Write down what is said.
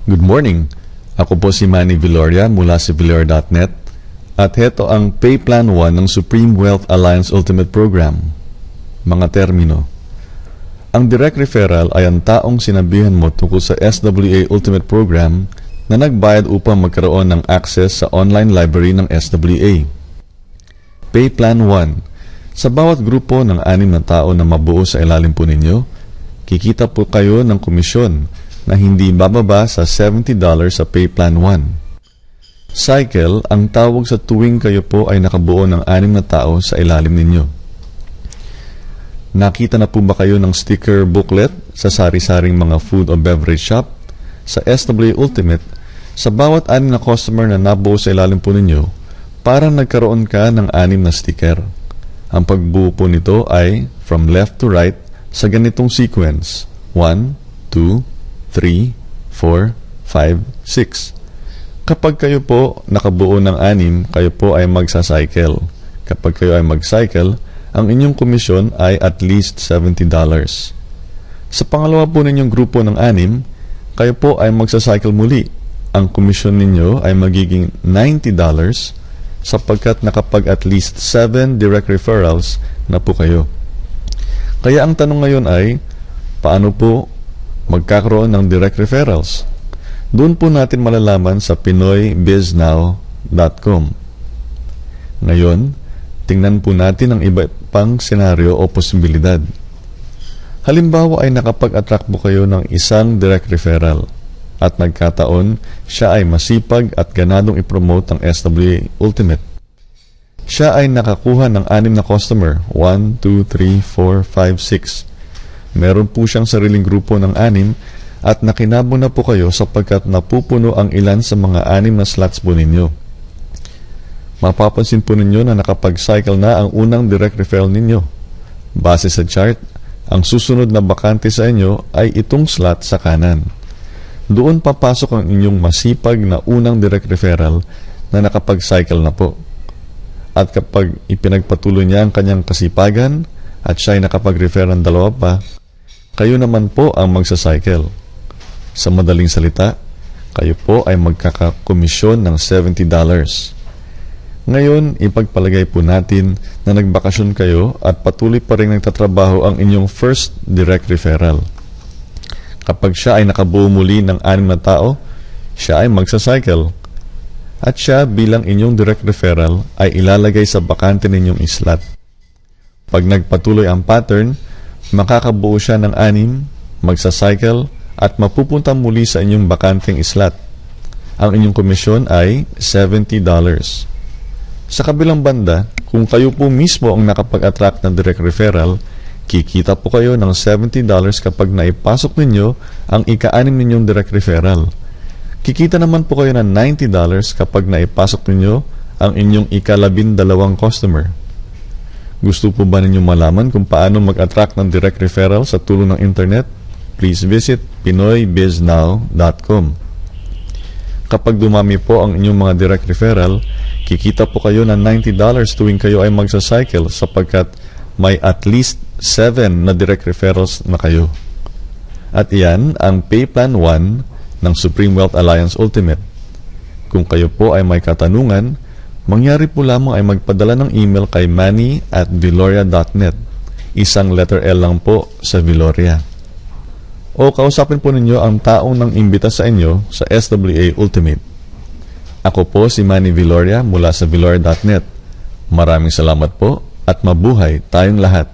Good morning. Ako po si Manny Viloria mula sa Viloria.net at heto ang Pay Plan 1 ng Supreme Wealth Alliance Ultimate Program. Mga termino. Ang direct referral ay ang taong sinabihan mo tungkol sa SWA Ultimate Program na nagbayad upang magkaroon ng access sa online library ng SWA. Pay Plan 1. Sa bawat grupo ng 6 na tao na mabuo sa ilalim po ninyo, kikita po kayo ng komisyon na hindi bababa sa $70 sa Pay Plan 1. Cycle ang tawag sa tuwing kayo po ay nakabuo ng 6 na tao sa ilalim ninyo. Nakita na po ba kayo ng sticker booklet sa sari-saring mga food o beverage shop? Sa SWA Ultimate, sa bawat 6 na customer na nabuo sa ilalim po ninyo, parang nagkaroon ka ng 6 na sticker. Ang pagbuo po nito ay from left to right sa ganitong sequence: 1, 2, 3, 4, 5, 6. Kapag kayo po nakabuo ng 6, kayo po ay magsa-cycle. Kapag kayo ay mag-cycle, ang inyong komisyon ay at least $70. Sa pangalawa po ninyong grupo ng 6, kayo po ay magsa-cycle muli. Ang komisyon ninyo ay magiging $90 sapagkat nakapag at least 7 direct referrals na po kayo. Kaya ang tanong ngayon ay, paano po magkakaroon ng direct referrals? Doon po natin malalaman sa pinoybiznow.com. Ngayon, tingnan po natin ang iba pang senaryo o posibilidad. Halimbawa ay nakapag-attract po kayo ng isang direct referral at nagkataon siya ay masipag at ganadong ipromote ang SWA Ultimate. Siya ay nakakuha ng 6 na customer, 1, 2, 3, 4, 5, 6. Meron po siyang sariling grupo ng 6 at nakinabang na po kayo sapagkat napupuno ang ilan sa mga 6 na slots po ninyo. Mapapansin po ninyo na nakapag-cycle na ang unang direct referral ninyo. Base sa chart, ang susunod na bakante sa inyo ay itong slot sa kanan. Doon papasok ang inyong masipag na unang direct referral na nakapag-cycle na po. At kapag ipinagpatuloy niya ang kanyang kasipagan at siya ay nakapag-refer ng 2 pa, kayo naman po ang magsa-cycle. Sa madaling salita, kayo po ay magkakakomisyon ng $70. Ngayon, ipagpalagay po natin na nagbakasyon kayo at patuloy pa rin nagtatrabaho ang inyong first direct referral. Kapag siya ay nakabuo muli ng 6 na tao, siya ay magsa-cycle. At siya bilang inyong direct referral ay ilalagay sa bakante ninyong slot. Pag nagpatuloy ang pattern, makakabuo siya ng 6, magsa-cycle, at mapupunta muli sa inyong bakanteng slot. Ang inyong komisyon ay $70. Sa kabilang banda, kung kayo po mismo ang nakapag-attract ng direct referral, kikita po kayo ng $70 kapag naipasok ninyo ang ika-6 ninyong direct referral. Kikita naman po kayo ng $90 kapag naipasok ninyo ang inyong ika-12 customer. Gusto po ba ninyong malaman kung paano mag-attract ng direct referral sa tulong ng internet? Please visit pinoybiznow.com. Kapag dumami po ang inyong mga direct referral, kikita po kayo ng $90 tuwing kayo ay magsa-cycle sapagkat may at least 7 na direct referrals na kayo. At iyan ang Pay Plan 1 ng Supreme Wealth Alliance Ultimate. Kung kayo po ay may katanungan, mangyari po lamang ay magpadala ng email kay manny@viloria.net. Isang letter L lang po sa Viloria. O kausapin po ninyo ang taong nang imbita sa inyo sa SWA Ultimate. Ako po si Manny Viloria mula sa Viloria.net. Maraming salamat po at mabuhay tayong lahat.